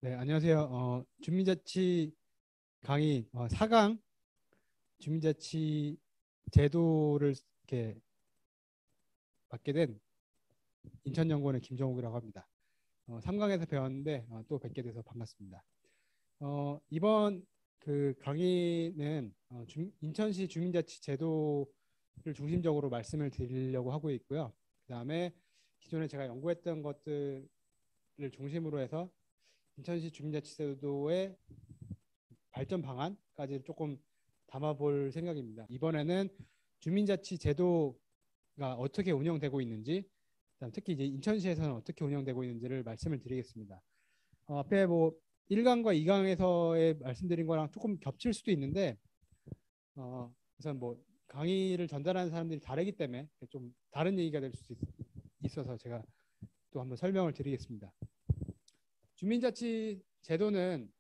네, 안녕하세요. 주민자치 강의 4강 주민자치 제도를 이렇게 맡게 된 인천연구원의 김정욱이라고 합니다. 3강에서 배웠는데 또 뵙게 돼서 반갑습니다. 이번 그 강의는 인천시 주민자치 제도를 중심적으로 말씀을 드리려고 하고 있고요. 그다음에 기존에 제가 연구했던 것들을 중심으로 해서 인천시 주민자치제도의 발전 방안까지 조금 담아볼 생각입니다. 이번에는 주민자치 제도가 어떻게 운영되고 있는지, 특히 이제 인천시에서는 어떻게 운영되고 있는지를 말씀을 드리겠습니다. 앞에 뭐 1강과 2강에서의 말씀드린 거랑 조금 겹칠 수도 있는데, 우선 뭐 강의를 전달하는 사람들이 다르기 때문에 좀 다른 얘기가 될 수 있어서 제가 또 한번 설명을 드리겠습니다. 주민자치 제도는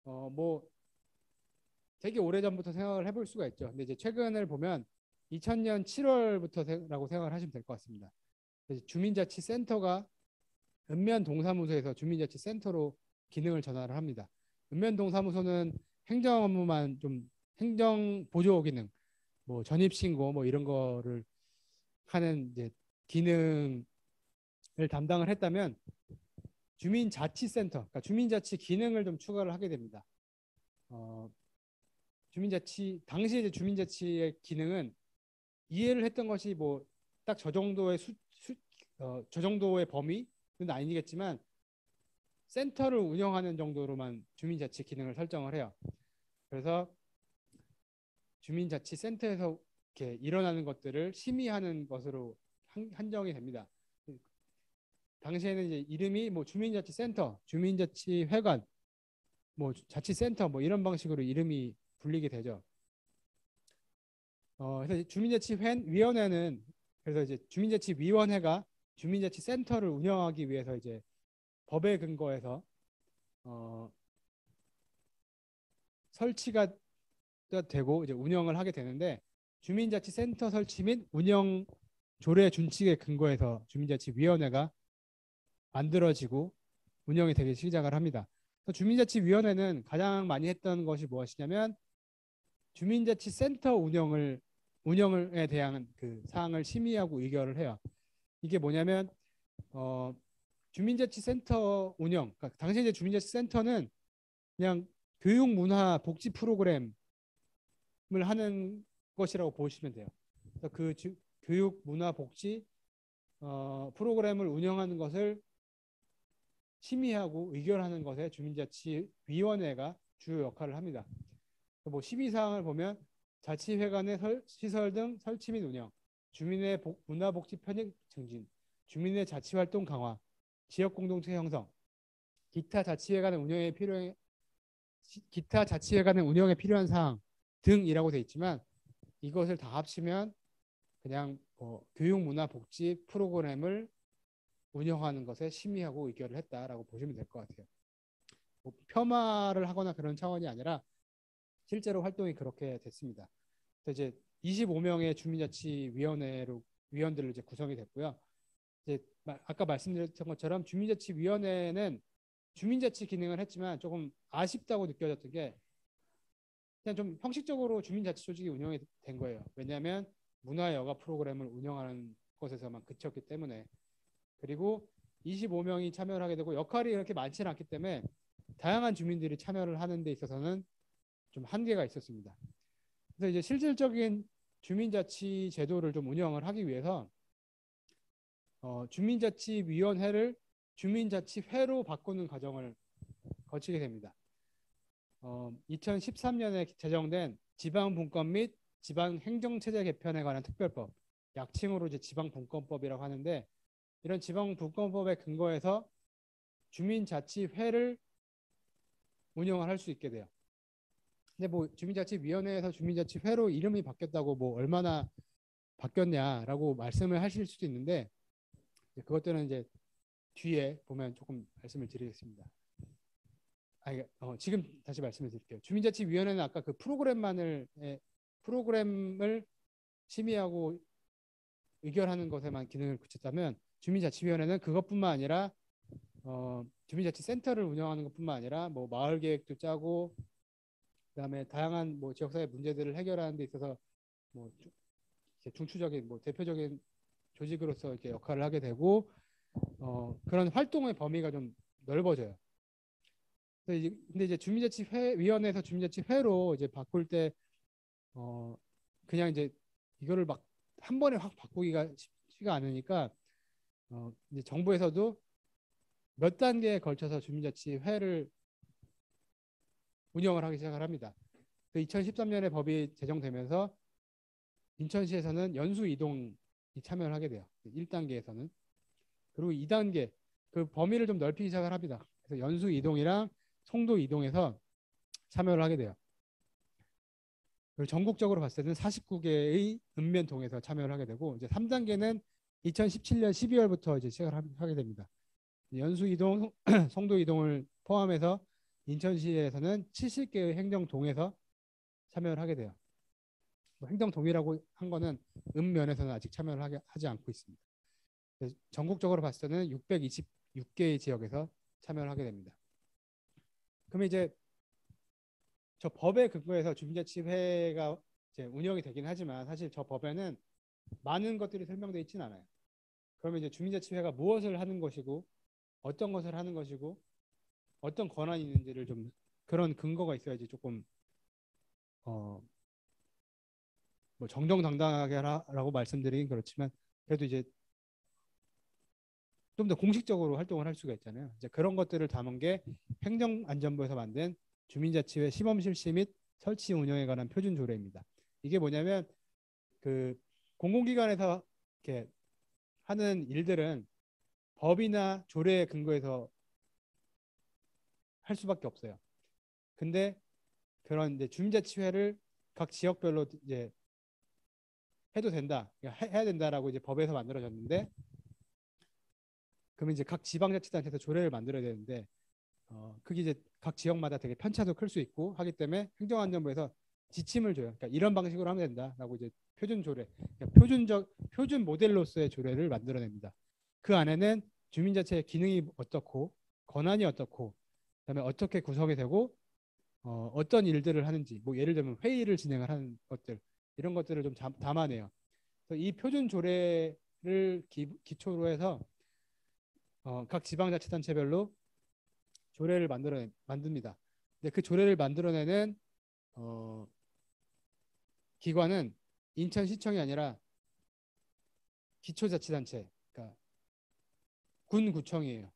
뭐 되게 오래전부터 생각을 해볼 수가 있죠. 근데 이제 최근을 보면 2000년 7월부터라고 생각을 하시면 될 것 같습니다. 주민자치센터가 읍면동사무소에서 주민자치센터로 기능을 전환을 합니다. 읍면동사무소는 행정 업무만 좀 행정 보조 기능, 뭐 전입신고 뭐 이런 거를 하는 이제 기능을 담당을 했다면 주민자치센터, 그러니까 주민자치 기능을 좀 추가를 하게 됩니다. 어, 주민자치 당시 이제 주민자치의 기능은 이해를 했던 것이 뭐 딱 저 정도의 저 정도의 범위는 아니겠지만 센터를 운영하는 정도로만 주민자치 기능을 설정을 해요. 그래서 주민자치센터에서 이렇게 일어나는 것들을 심의하는 것으로 한정이 됩니다. 당시에는 이제 이름이 뭐 주민자치센터, 주민자치회관, 뭐 자치센터 뭐 이런 방식으로 이름이 불리게 되죠. 그래서 주민자치위원회는 그래서 이제 주민자치위원회가 주민자치센터를 운영하기 위해서 이제 법에 근거해서 어, 설치가 되고 이제 운영을 하게 되는데 주민자치센터 설치 및 운영 조례 준칙에 근거해서 주민자치위원회가 만들어지고 운영이 되기 시작을 합니다. 그래서 주민자치위원회는 가장 많이 했던 것이 무엇이냐면 주민자치센터 운영에 대한 그 사항을 심의하고 의결을 해요. 이게 뭐냐면 어, 주민자치센터 운영, 그러니까 당시 이제 주민자치센터는 그냥 교육, 문화, 복지 프로그램을 하는 것이라고 보시면 돼요. 그래서 교육, 문화, 복지 프로그램을 운영하는 것을 심의하고 의결하는 것에 주민자치위원회가 주요 역할을 합니다. 뭐 심의 사항을 보면 자치회관의 시설 등 설치 및 운영, 주민의 문화복지 편익 증진, 주민의 자치활동 강화, 지역 공동체 형성, 기타 자치회관의 운영에 필요해 기타 자치회관의 운영에 필요한 사항 등이라고 돼 있지만 이것을 다 합치면 그냥 교육 문화 복지 프로그램을 운영하는 것에 심의하고 의결을 했다라고 보시면 될 것 같아요. 뭐 폄하를 하거나 그런 차원이 아니라 실제로 활동이 그렇게 됐습니다. 그래서 이제 25명의 주민자치위원회로 위원들로 이제 구성이 됐고요. 이제 아까 말씀드렸던 것처럼 주민자치위원회는 주민자치 기능을 했지만 조금 아쉽다고 느껴졌던 게 그냥 좀 형식적으로 주민자치 조직이 운영이 된 거예요. 왜냐하면 문화여가 프로그램을 운영하는 것에서만 그쳤기 때문에. 그리고 25명이 참여를 하게 되고 역할이 그렇게 많지는 않기 때문에 다양한 주민들이 참여를 하는 데 있어서는 좀 한계가 있었습니다. 그래서 이제 실질적인 주민자치 제도를 좀 운영을 하기 위해서 주민자치위원회를 주민자치회로 바꾸는 과정을 거치게 됩니다. 2013년에 제정된 지방분권 및 지방행정체제 개편에 관한 특별법, 약칭으로 이제 지방분권법이라고 하는데 이런 지방분권법에 근거해서 주민자치회를 운영을 할 수 있게 돼요. 근데 뭐 주민자치위원회에서 주민자치회로 이름이 바뀌었다고 뭐 얼마나 바뀌었냐라고 말씀을 하실 수도 있는데 그것들은 이제 뒤에 보면 조금 말씀을 드리겠습니다. 지금 다시 말씀을 드릴게요. 주민자치위원회는 아까 그 프로그램을 심의하고 의결하는 것에만 기능을 그쳤다면 주민자치위원회는 그것뿐만 아니라 주민자치센터를 운영하는 것뿐만 아니라 뭐 마을 계획도 짜고 그다음에 다양한 뭐 지역사회 문제들을 해결하는 데 있어서 뭐 중추적인 뭐 대표적인 조직으로서 이렇게 역할을 하게 되고 그런 활동의 범위가 좀 넓어져요. 근데 이제 주민자치위원회에서 주민자치회로 이제 바꿀 때 그냥 이제 이거를 막 한 번에 확 바꾸기가 쉽지가 않으니까 이제 정부에서도 몇 단계에 걸쳐서 주민자치회를 운영을 하기 시작을 합니다. 2013년에 법이 제정되면서 인천시에서는 연수 이동이 참여를 하게 돼요. 1단계에서는. 그리고 2단계 그 범위를 좀 넓히기 시작을 합니다. 그래서 연수 이동이랑 송도 이동에서 참여를 하게 돼요. 그리고 전국적으로 봤을 때는 49개의 읍면동에서 참여를 하게 되고 이제 3단계는 2017년 12월부터 이제 시작을 하게 됩니다. 연수 이동, 송도 이동을 포함해서 인천시에서는 70개의 행정동에서 참여를 하게 돼요. 뭐 행정동이라고 한 거는 읍면에서는 아직 참여를 하지 않고 있습니다. 전국적으로 봤을 때는 626개의 지역에서 참여를 하게 됩니다. 그러면 이제 저 법에 근거해서 주민자치회가 이제 운영이 되긴 하지만 사실 저 법에는 많은 것들이 설명되어 있지는 않아요. 그러면 이제 주민자치회가 무엇을 하는 것이고 어떤 것을 하는 것이고 어떤 권한이 있는지를 좀 그런 근거가 있어야지 조금 뭐 정정당당하게라고 말씀드리긴 그렇지만 그래도 이제 좀 더 공식적으로 활동을 할 수가 있잖아요. 이제 그런 것들을 담은 게 행정안전부에서 만든 주민자치회 시범 실시 및 설치 운영에 관한 표준 조례입니다. 이게 뭐냐면 그 공공기관에서 이렇게 하는 일들은 법이나 조례에 근거해서 할 수밖에 없어요. 근데 그런 이제 주민자치회를 각 지역별로 이제 해도 된다, 해야 된다라고 이제 법에서 만들어졌는데, 그러면 이제 각 지방자치단체에서 조례를 만들어야 되는데, 그게 이제 각 지역마다 되게 편차도 클 수 있고 하기 때문에 행정안전부에서 지침을 줘요. 그러니까 이런 방식으로 하면 된다라고 이제 표준 조례, 그러니까 표준 모델로서의 조례를 만들어냅니다. 그 안에는 주민자치의 기능이 어떻고 권한이 어떻고 그다음에 어떻게 구성이 되고 어떤 일들을 하는지, 뭐 예를 들면 회의를 진행을 하는 것들 이런 것들을 좀 담아내요. 그래서 이 표준 조례를 기초로 해서 각 지방자치단체별로 조례를 만듭니다. 근데 그 조례를 만들어내는 어, 기관은 인천시청이 아니라 기초자치단체, 그러니까 군구청이에요.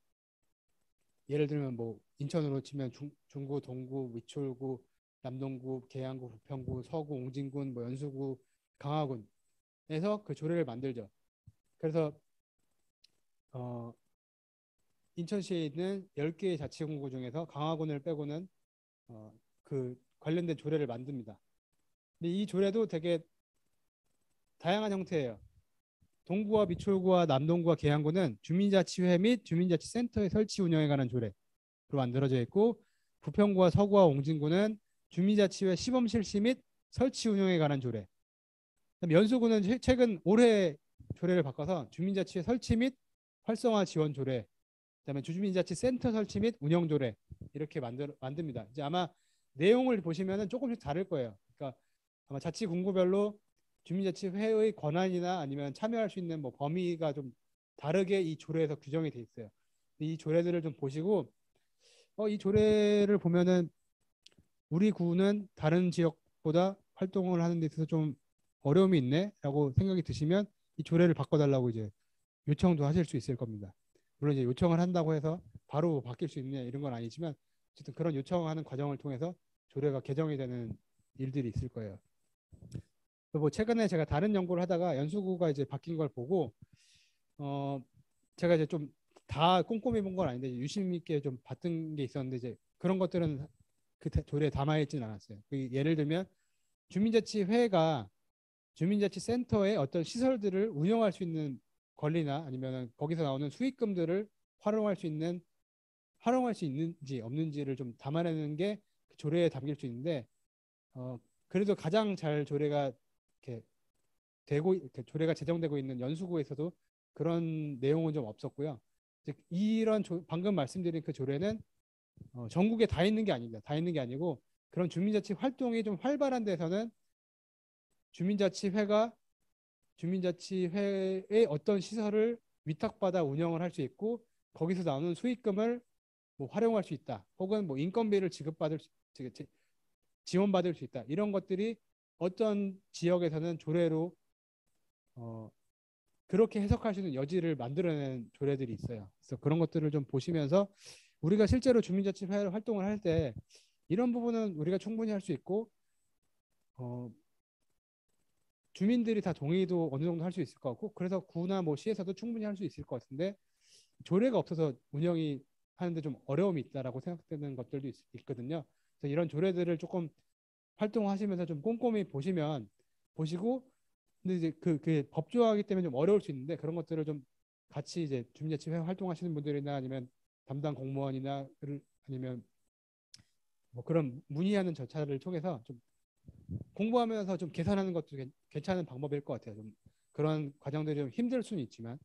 예를 들면 뭐 인천으로 치면 중구, 동구, 위초구, 남동구, 계양구, 부평구, 서구, 옹진군, 뭐 연수구, 강화군에서 그 조례를 만들죠. 그래서 어, 인천시에 있는 10개의 자치군구 중에서 강화군을 빼고는 그 관련된 조례를 만듭니다. 근데 이 조례도 되게 다양한 형태예요. 동구와 미추홀구와 남동구와 계양구는 주민자치회 및 주민자치센터의 설치 운영에 관한 조례로 만들어져 있고, 부평구와 서구와 옹진구는 주민자치회 시범 실시 및 설치 운영에 관한 조례. 연수구는 최근 올해 조례를 바꿔서 주민자치회 설치 및 활성화 지원 조례, 그다음에 주민자치센터 설치 및 운영 조례 이렇게 만듭니다. 이제 아마 내용을 보시면은 조금씩 다를 거예요. 그러니까 아마 자치군구별로 주민자치회의 권한이나 아니면 참여할 수 있는 뭐 범위가 좀 다르게 이 조례에서 규정이 돼 있어요. 이 조례들을 좀 보시고 이 조례를 보면은 우리 구는 다른 지역보다 활동을 하는 데 있어서 좀 어려움이 있네라고 생각이 드시면 이 조례를 바꿔달라고 이제 요청도 하실 수 있을 겁니다. 물론 이제 요청을 한다고 해서 바로 바뀔 수 있느냐 이런 건 아니지만 어쨌든 그런 요청하는 과정을 통해서 조례가 개정이 되는 일들이 있을 거예요. 뭐 최근에 제가 다른 연구를 하다가 연수구가 이제 바뀐 걸 보고 제가 이제 좀 다 꼼꼼히 본 건 아닌데 유심 있게 좀 봤던 게 있었는데 이제 그런 것들은 그 조례에 담아 있지는 않았어요. 예를 들면 주민자치회가 주민자치센터의 어떤 시설들을 운영할 수 있는 권리나 아니면 거기서 나오는 수익금들을 활용할 수 있는지 없는지를 좀 담아내는 게 그 조례에 담길 수 있는데 그래도 가장 잘 조례가 이렇게 조례가 제정되고 있는 연수구에서도 그런 내용은 좀 없었고요. 즉 이런 방금 말씀드린 그 조례는 전국에 다 있는 게 아닙니다. 다 있는 게 아니고 그런 주민자치 활동이 좀 활발한 데서는 주민자치회가 주민자치회의 어떤 시설을 위탁받아 운영을 할 수 있고 거기서 나오는 수익금을 뭐 활용할 수 있다. 혹은 뭐 인건비를 지원받을 수 있다. 이런 것들이 어떤 지역에서는 조례로 어, 그렇게 해석할 수 있는 여지를 만들어내는 조례들이 있어요. 그래서 그런 것들을 좀 보시면서 우리가 실제로 주민자치회 활동을 할 때 이런 부분은 우리가 충분히 할 수 있고 어, 주민들이 다 동의도 어느 정도 할 수 있을 것 같고 그래서 구나 뭐 시에서도 충분히 할 수 있을 것 같은데 조례가 없어서 운영이 하는데 좀 어려움이 있다라고 생각되는 것들도 있거든요. 그래서 이런 조례들을 조금 활동하시면서 좀 꼼꼼히 보시고 근데 이제 그 법조하기 때문에 좀 어려울 수 있는데 그런 것들을 좀 같이 이제 주민자치회 활동하시는 분들이나 아니면 담당 공무원이나 아니면 뭐 그런 문의하는 절차를 통해서 좀 공부하면서 좀 계산하는 것도 괜찮은 방법일 것 같아요. 좀 그런 과정들이 좀 힘들 수는 있지만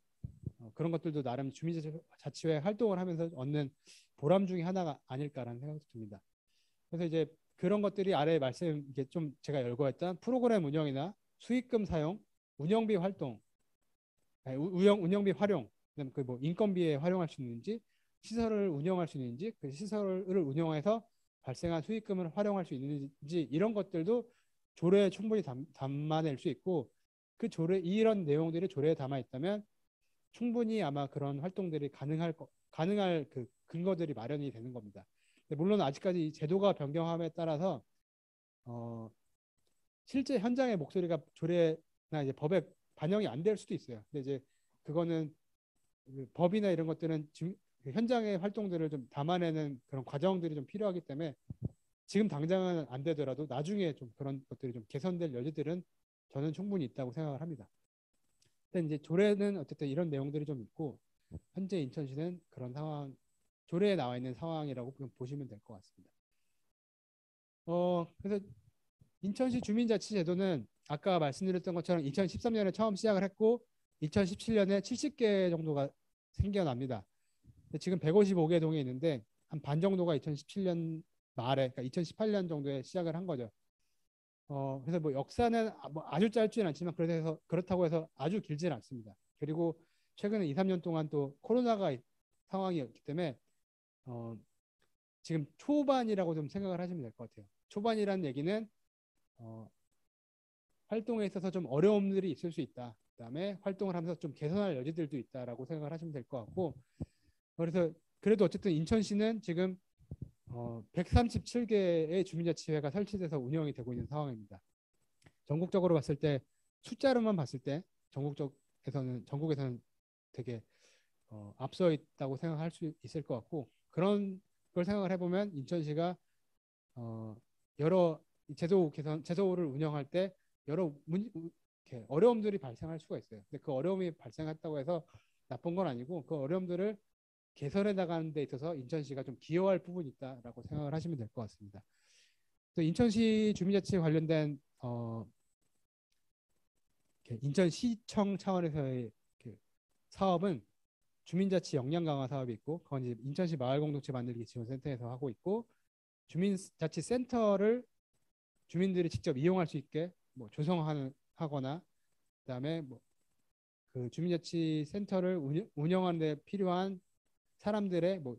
그런 것들도 나름 주민자치회 활동을 하면서 얻는 보람 중에 하나가 아닐까라는 생각이 듭니다. 그래서 이제 그런 것들이 아래 말씀 이게 좀 제가 열거했던 프로그램 운영이나 수익금 사용, 운영비 활동, 운영비 활용, 그다음 그뭐 인건비에 활용할 수 있는지, 시설을 운영할 수 있는지, 그 시설을 운영해서 발생한 수익금을 활용할 수 있는지 이런 것들도 조례에 충분히 담아낼 수 있고 그 조례 이런 내용들이 조례에 담아 있다면 충분히 아마 그런 활동들이 가능할 그 근거들이 마련이 되는 겁니다. 물론 아직까지 이 제도가 변경함에 따라서 어, 실제 현장의 목소리가 조례나 이제 법에 반영이 안 될 수도 있어요. 근데 이제 그거는 그 법이나 이런 것들은 그 현장의 활동들을 좀 담아내는 그런 과정들이 좀 필요하기 때문에 지금 당장은 안 되더라도 나중에 좀 그런 것들이 좀 개선될 여지들은 저는 충분히 있다고 생각을 합니다. 근데 이제 조례는 어쨌든 이런 내용들이 좀 있고 현재 인천시는 그런 상황 조례에 나와 있는 상황이라고 보시면 될 것 같습니다. 그래서 인천시 주민자치제도는 아까 말씀드렸던 것처럼 2013년에 처음 시작을 했고 2017년에 70개 정도가 생겨납니다. 지금 155개 동에 있는데 한 반 정도가 2017년 말에, 그러니까 2018년 정도에 시작을 한 거죠. 그래서 뭐 역사는 뭐 아주 짧지는 않지만 그렇다고 해서 아주 길지는 않습니다. 그리고 최근에 2, 3년 동안 또 코로나가 상황이었기 때문에 어, 지금 초반이라고 좀 생각을 하시면 될 것 같아요. 초반이라는 얘기는 어, 활동에 있어서 좀 어려움들이 있을 수 있다. 그다음에 활동을 하면서 좀 개선할 여지들도 있다라고 생각을 하시면 될 것 같고 그래서 그래도 어쨌든 인천시는 지금 137개의 주민자치회가 설치돼서 운영이 되고 있는 상황입니다. 전국적으로 봤을 때 숫자로만 봤을 때 전국에서는 되게 앞서 있다고 생각할 수 있을 것 같고 그런 걸 생각을 해보면 인천시가 어, 여러 제도를 운영할 때 여러 이렇게 어려움들이 발생할 수가 있어요. 근데 그 어려움이 발생했다고 해서 나쁜 건 아니고 그 어려움들을 개선해 나가는 데 있어서 인천시가 좀 기여할 부분이 있다라고 생각을 하시면 될 것 같습니다. 또 인천시 주민자치 관련된 인천시청 차원에서의 사업은 주민자치 역량 강화 사업이 있고 그건 이제 인천시 마을공동체 만들기 지원센터에서 하고 있고 주민자치센터를 주민들이 직접 이용할 수 있게 뭐 조성하거나 그다음에 뭐 그 주민자치센터를 운영하는 데 필요한 사람들의 뭐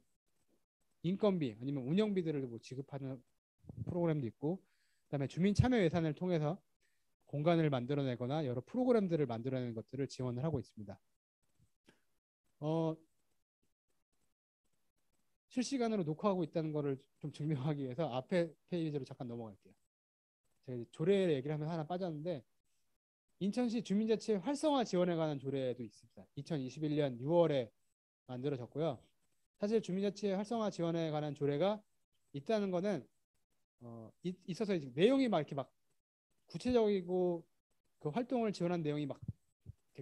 인건비 아니면 운영비들을 뭐 지급하는 프로그램도 있고 그다음에 주민 참여 예산을 통해서 공간을 만들어내거나 여러 프로그램들을 만들어내는 것들을 지원을 하고 있습니다. 실시간으로 녹화하고 있다는 것을 좀 증명하기 위해서 앞에 페이지로 잠깐 넘어갈게요. 제가 조례 얘기를 하면 하나 빠졌는데 인천시 주민자치 활성화 지원에 관한 조례도 있습니다. 2021년 6월에 만들어졌고요. 사실 주민자치 활성화 지원에 관한 조례가 있다는 거는 있어서 내용이 막 이렇게 막 구체적이고 그 활동을 지원한 내용이 막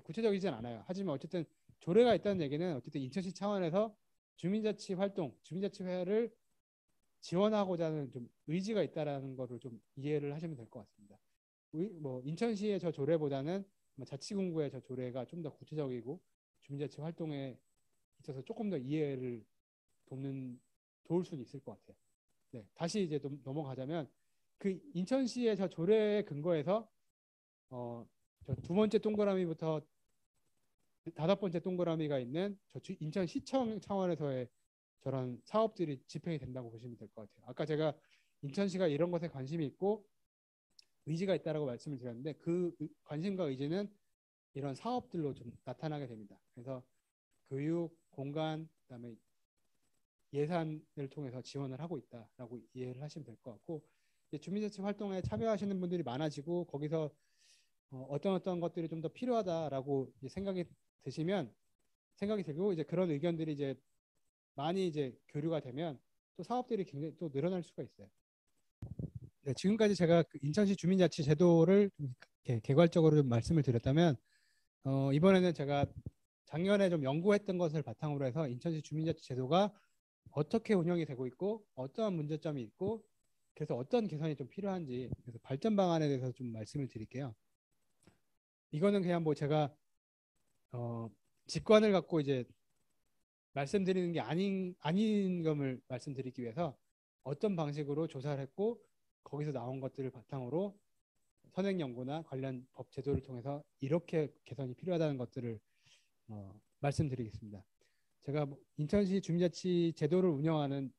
구체적이진 않아요. 하지만 어쨌든 조례가 있다는 얘기는 어쨌든 인천시 차원에서 주민자치 활동, 주민자치회를 지원하고자 하는 좀 의지가 있다라는 거를 좀 이해를 하시면 될 것 같습니다. 뭐 인천시의 저 조례보다는 자치군구의 저 조례가 좀 더 구체적이고 주민자치 활동에 있어서 조금 더 이해를 도울 수는 있을 것 같아요. 네, 다시 이제 좀 넘어가자면 그 인천시의 저 조례 근거에서 저 두 번째 동그라미부터 다섯 번째 동그라미가 있는 저 인천시청 차원에서의 저런 사업들이 집행이 된다고 보시면 될 것 같아요. 아까 제가 인천시가 이런 것에 관심이 있고 의지가 있다라고 말씀을 드렸는데 그 관심과 의지는 이런 사업들로 좀 나타나게 됩니다. 그래서 교육, 공간, 그다음에 예산을 통해서 지원을 하고 있다라고 이해를 하시면 될 것 같고 주민자치 활동에 참여하시는 분들이 많아지고 거기서 어떤 것들이 좀 더 필요하다라고 생각이 들고 이제 그런 의견들이 이제 많이 이제 교류가 되면 또 사업들이 굉장히 또 늘어날 수가 있어요. 네, 지금까지 제가 그 인천시 주민자치 제도를 좀 개괄적으로 좀 말씀을 드렸다면 이번에는 제가 작년에 좀 연구했던 것을 바탕으로 해서 인천시 주민자치 제도가 어떻게 운영이 되고 있고 어떠한 문제점이 있고 그래서 어떤 개선이 좀 필요한지 그래서 발전 방안에 대해서 좀 말씀을 드릴게요. 이거는 그냥 뭐 제가 직관을 갖고 이제 말씀드리는 게 아닌 점을 말씀드리기 위해서 어떤 방식으로 조사를 했고 거기서 나온 것들을 바탕으로 선행 연구나 관련 법 제도를 통해서 이렇게 개선이 필요하다는 것들을 말씀드리겠습니다. 제가 인천시 주민자치 제도를 운영하는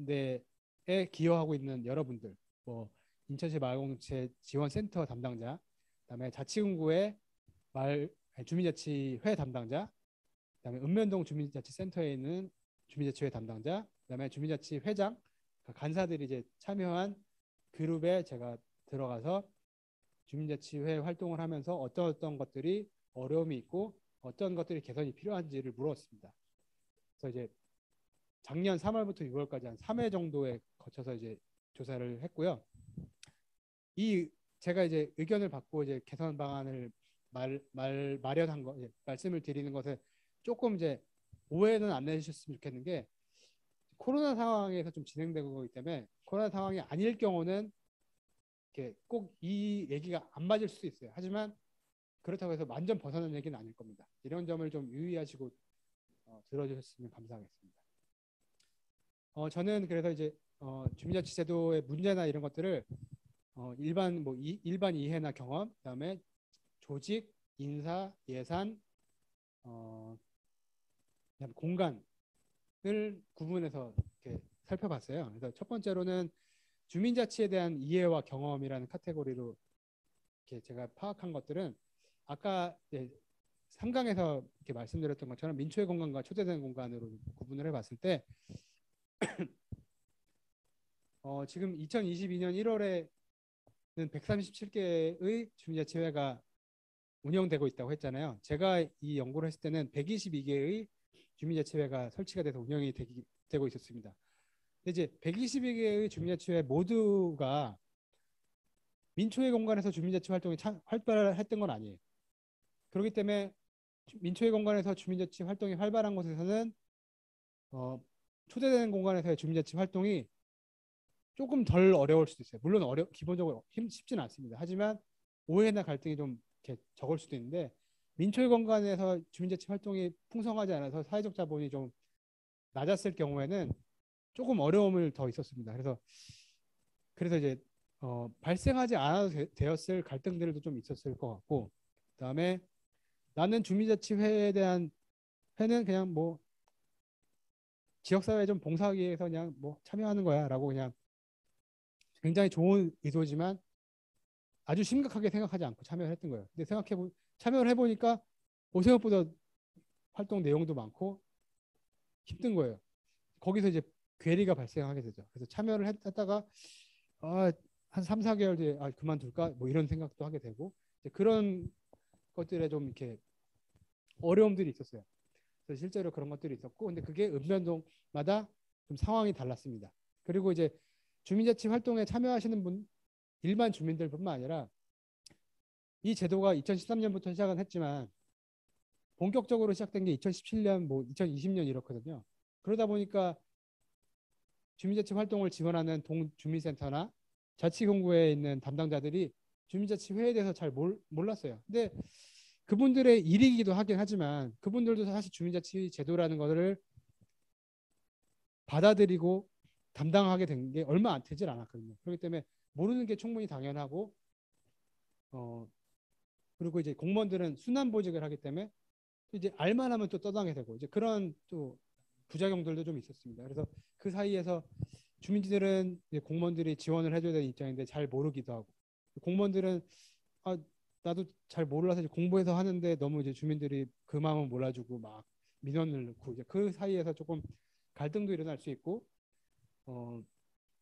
데에 기여하고 있는 여러분들, 뭐 인천시 마을공동체 지원센터 담당자, 그다음에 자치군구의 주민자치회 담당자, 그다음에 읍면동 주민자치센터에 있는 주민자치회 담당자, 그다음에 주민자치 회장, 간사들이 이제 참여한 그룹에 제가 들어가서 주민자치회 활동을 하면서 어떤 것들이 어려움이 있고 어떤 것들이 개선이 필요한지를 물었습니다. 그래서 이제 작년 3월부터 6월까지 한 3회 정도에 거쳐서 이제 조사를 했고요. 제가 이제 의견을 받고 이제 개선 방안을 마련한 거 말씀을 드리는 것에 조금 이제 오해는 안 내주셨으면 좋겠는 게 코로나 상황에서 좀 진행되고 있기 때문에 코로나 상황이 아닐 경우는 꼭 이 얘기가 안 맞을 수도 있어요. 하지만 그렇다고 해서 완전 벗어난 얘기는 아닐 겁니다. 이런 점을 좀 유의하시고 들어주셨으면 감사하겠습니다. 저는 그래서 이제 주민자치 제도의 문제나 이런 것들을 일반 이해나 경험, 그다음에 조직, 인사, 예산, 공간을 구분해서 이렇게 살펴봤어요. 그래서 첫 번째로는 주민자치에 대한 이해와 경험이라는 카테고리로 이렇게 제가 파악한 것들은 아까 3강에서 이렇게 말씀드렸던 것처럼 민초의 공간과 초대된 공간으로 구분을 해봤을 때 지금 2022년 1월에는 137개의 주민자치회가 운영되고 있다고 했잖아요. 제가 이 연구를 했을 때는 122개의 주민자치회가 설치가 돼서 운영이 되고 있었습니다. 근데 이제 122개의 주민자치회 모두가 민초의 공간에서 주민자치 활동이 활발했던 건 아니에요. 그렇기 때문에 민초의 공간에서 주민자치 활동이 활발한 곳에서는 초대되는 공간에서의 주민자치 활동이 조금 덜 어려울 수도 있어요. 물론 기본적으로 쉽지는 않습니다. 하지만 오해나 갈등이 좀 이렇게 적을 수도 있는데 민초의 공간에서 주민자치 활동이 풍성하지 않아서 사회적 자본이 좀 낮았을 경우에는 조금 어려움을 더 있었습니다. 그래서 이제 발생하지 않아도 되었을 갈등들도 좀 있었을 것 같고 그다음에 나는 주민자치회에 대한 회는 그냥 뭐 지역사회에 좀 봉사하기 위해서 그냥 뭐 참여하는 거야라고 그냥 굉장히 좋은 의도지만 아주 심각하게 생각하지 않고 참여를 했던 거예요. 근데 참여를 해보니까 생각보다 활동 내용도 많고 힘든 거예요. 거기서 이제 괴리가 발생하게 되죠. 그래서 참여를 했다가 한 3, 4개월 뒤에 그만둘까 뭐 이런 생각도 하게 되고 그런 것들에 좀 이렇게 어려움들이 있었어요. 그래서 실제로 그런 것들이 있었고 근데 그게 읍면동마다 좀 상황이 달랐습니다. 그리고 이제 주민자치 활동에 참여하시는 일반 주민들뿐만 아니라 이 제도가 2013년부터 시작은 했지만 본격적으로 시작된 게 2017년, 뭐 2020년 이렇거든요. 그러다 보니까 주민자치 활동을 지원하는 동주민센터나 자치공구에 있는 담당자들이 주민자치 회에 대해서 잘 몰랐어요. 근데 그분들의 일이기도 하긴 하지만 그분들도 사실 주민자치 제도라는 것을 받아들이고 담당하게 된 게 얼마 안 되질 않았거든요. 그렇기 때문에 모르는 게 충분히 당연하고 그리고 이제 공무원들은 순환보직을 하기 때문에 이제 알만하면 또 떠당게 되고 이제 그런 또 부작용들도 좀 있었습니다. 그래서 그 사이에서 주민들은 이제 공무원들이 지원을 해줘야 되는 입장인데 잘 모르기도 하고 공무원들은 아 나도 잘 몰라서 이제 공부해서 하는데 너무 이제 주민들이 그 마음을 몰라주고 막 민원을 넣고 이제 그 사이에서 조금 갈등도 일어날 수 있고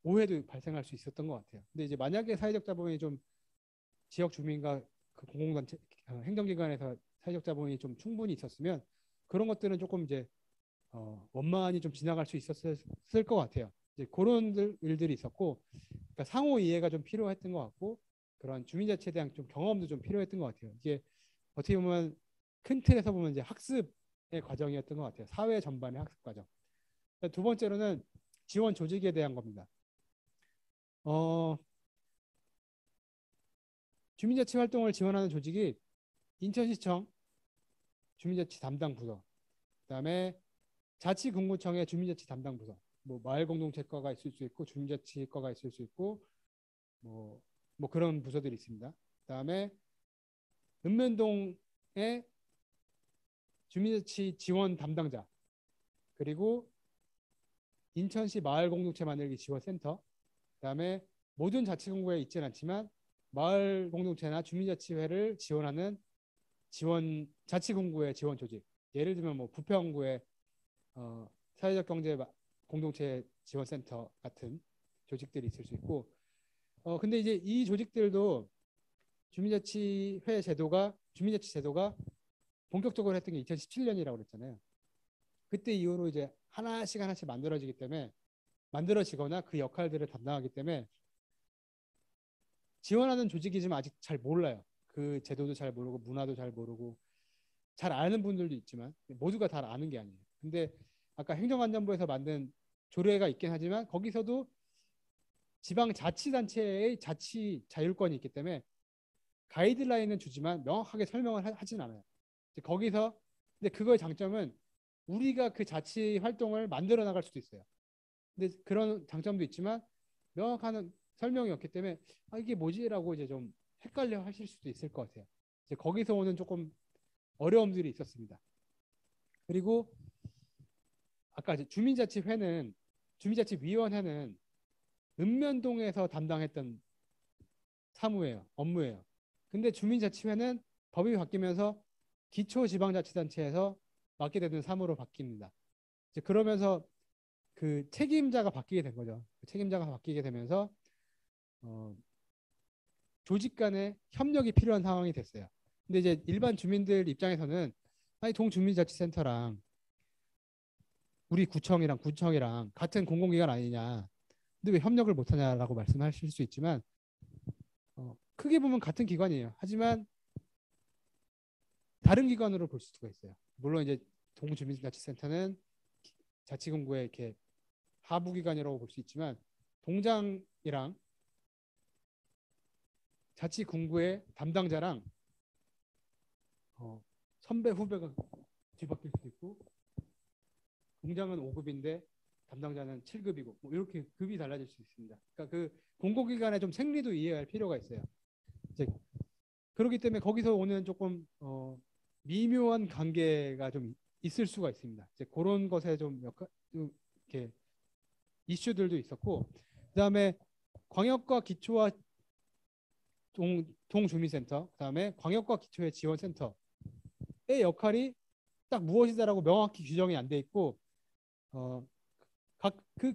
오해도 발생할 수 있었던 것 같아요. 근데 이제 만약에 사회적 자본이 좀 지역 주민과 그 공공단체 행정기관에서 사회적 자본이 좀 충분히 있었으면 그런 것들은 조금 이제 원만히 좀 지나갈 수 있었을 것 같아요. 이제 그런 일들이 있었고, 그러니까 상호 이해가 좀 필요했던 것 같고, 그런 주민자치에 대한 좀 경험도 좀 필요했던 것 같아요. 이게 어떻게 보면 큰 틀에서 보면 이제 학습의 과정이었던 것 같아요. 사회 전반의 학습 과정. 두 번째로는 지원 조직에 대한 겁니다. 주민자치 활동을 지원하는 조직이 인천시청 주민자치 담당 부서, 그다음에 자치군구청의 주민자치 담당 부서, 뭐 마을공동체과가 있을 수 있고 주민자치과가 있을 수 있고 뭐, 뭐 그런 부서들이 있습니다. 그다음에 읍면동의 주민자치 지원 담당자, 그리고 인천시 마을공동체 만들기 지원센터, 그다음에 모든 자치군구에 있지는 않지만 마을공동체나 주민자치회를 지원하는 자치군구의 지원 조직. 예를 들면 뭐 부평구의 사회적 경제 공동체 지원센터 같은 조직들이 있을 수 있고 근데 이제 이 조직들도 주민자치 제도가 본격적으로 했던 게 2017년이라고 그랬잖아요. 그때 이후로 이제 하나씩 만들어지기 때문에 만들어지거나 그 역할들을 담당하기 때문에 지원하는 조직이지만 아직 잘 몰라요. 그 제도도 잘 모르고 문화도 잘 모르고 잘 아는 분들도 있지만 모두가 다 아는 게 아니에요. 근데 아까 행정안전부에서 만든 조례가 있긴 하지만 거기서도 지방자치단체의 자치 자율권이 있기 때문에 가이드라인은 주지만 명확하게 설명을 하진 않아요. 거기서 근데 그거의 장점은 우리가 그 자치 활동을 만들어 나갈 수도 있어요. 근데 그런 장점도 있지만 명확한 설명이 없기 때문에 이게 뭐지라고 이제 좀 헷갈려 하실 수도 있을 것 같아요. 이제 거기서 오는 조금 어려움들이 있었습니다. 그리고 아까 이제 주민자치위원회는 읍면동에서 담당했던 업무예요. 근데 주민자치회는 법이 바뀌면서 기초지방자치단체에서 맡게 되는 사무로 바뀝니다. 이제 그러면서 그 책임자가 바뀌게 된 거죠. 그 책임자가 바뀌게 되면서 조직 간의 협력이 필요한 상황이 됐어요. 근데 이제 일반 주민들 입장에서는 아니 동주민자치센터랑 우리 구청이랑 같은 공공기관 아니냐. 근데 왜 협력을 못하냐라고 말씀하실 수 있지만 크게 보면 같은 기관이에요. 하지만 다른 기관으로 볼 수가 있어요. 물론 이제 동주민자치센터는 자치공구의 이렇게 하부 기관이라고 볼 수 있지만 동장이랑 자치공구의 담당자랑 선배 후배가 뒤바뀔 수도 있고 공장은 5급인데 담당자는 7급이고 뭐 이렇게 급이 달라질 수 있습니다. 그러니까 그 공공기관의 좀 생리도 이해할 필요가 있어요. 이제 그렇기 때문에 거기서 오는 조금 미묘한 관계가 좀 있을 수가 있습니다. 이제 그런 것에 좀 이렇게 이슈들도 있었고 그다음에 광역과 기초와 동주민센터 그다음에 광역과 기초의 지원센터의 역할이 딱 무엇이다라고 명확히 규정이 안 돼 있고